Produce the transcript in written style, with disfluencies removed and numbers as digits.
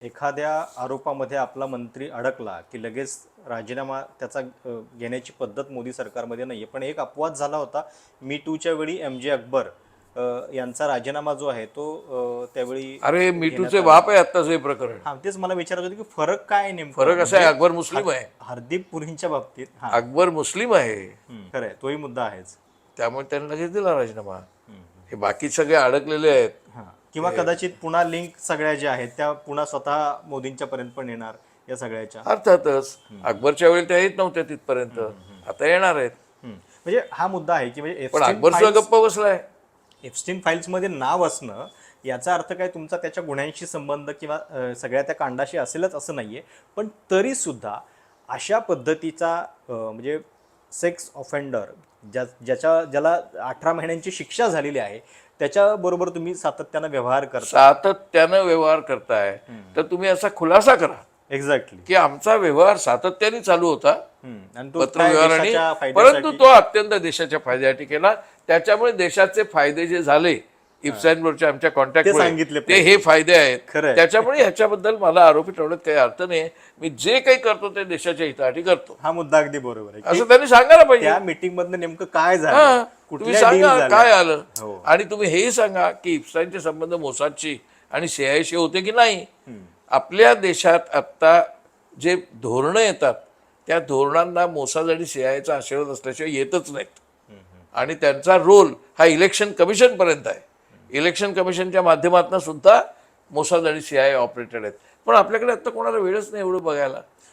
एखाद्या आरोपामध्ये आपला मंत्री अडकला की लगेच राजीनामा त्याचा घेण्याची पद्धत मोदी सरकारमध्ये नाही आहे. पण एक अपवाद झाला होता मी टूच्या वेळी MJ अकबर यांचा राजीनामा जो आहे तो त्यावेळी अरे घेण्यात मिठूचे आला. बाप आहे आत्ताचं हे प्रकरण. हा तेच मला विचारायचं होतं की फरक काय आहे नेमका. फरक असा आहे, अकबर मुस्लिम आहे. हरदीप पुरींच्या बाबतीत हा अकबर मुस्लिम आहे, खरं आहे, तोही मुद्दा आहेच. त्यामुळे त्यांना लगेच दिला राजीनामा. हे बाकी सगळे अडकलेले आहेत. हा किंवा कदाचित पुन्हा लिंक सगळ्या ज्या आहेत त्या पुन्हा स्वतः मोदींच्या पर्यंत पण येणार या सगळ्याच्या. अर्थातच अकबरच्या वेळी त्या येत नव्हत्या तिथपर्यंत, आता येणार आहेत. म्हणजे हा मुद्दा आहे की म्हणजे पण अकबर सुद्धा गप्प बसलाय. एप्स्टीन फाईल्समध्ये नाव असणं याचा अर्थ काय तुमचा त्याच्या गुन्ह्यांशी संबंध किंवा सगळ्या त्या कांडाशी असेलच असं नाहीये. पण तरी सुद्धा अशा पद्धतीचा म्हणजे सेक्स ऑफेंडर ज्याला 18 महिन्यांची शिक्षा झालेली आहे त्याच्याबरोबर तुम्ही सातत्यानं व्यवहार करता. सातत्यानं व्यवहार करताय तर तुम्ही असा खुलासा करा एक्झॅक्टली. की आमचा व्यवहार सातत्याने चालू होता आणि तो पत्रव्यवहार, आणि देशाच्या परंतु फायद्यासाठी तो अत्यंत देशाच्या फायद्यासाठी केला. त्याच्यामुळे देशाचे फायदे जे झाले इप्सॅनबरोबरच्या आमच्या ते कॉन्टॅक्ट सांगितले ते हे फायदे आहेत. खरं आहे. त्याच्यामुळे ह्याच्याबद्दल मला आरोपी ठेवण्यात काही अर्थ नाही. मी जे काही करतो ते देशाच्या हितासाठी करतो हा मुद्दा अगदी बरोबर आहे. असं त्यांनी सांगायला पाहिजे. त्या मीटिंग मधनं नेमकं काय हा, झालं, तुम्ही कुठल्या deal सांगा झाल्या? काय आलं. हो. आणि तुम्ही हेही सांगा की इप्सानचे संबंध मोसादशी आणि CIA होते की नाही. आपल्या देशात आता जे धोरणं येतात त्या धोरणांना मोसाद आणि CIAचा आशीर्वाद असल्याशिवाय येतच नाहीत. आणि त्यांचा रोल हा इलेक्शन कमिशन पर्यंत आहे. इलेक्शन कमिशनच्या माध्यमातून सुद्धा मोसाद आणि CIA ऑपरेटेड आहेत. पण आपल्याकडे आता कोणाला वेळच नाही एवढं बघायला.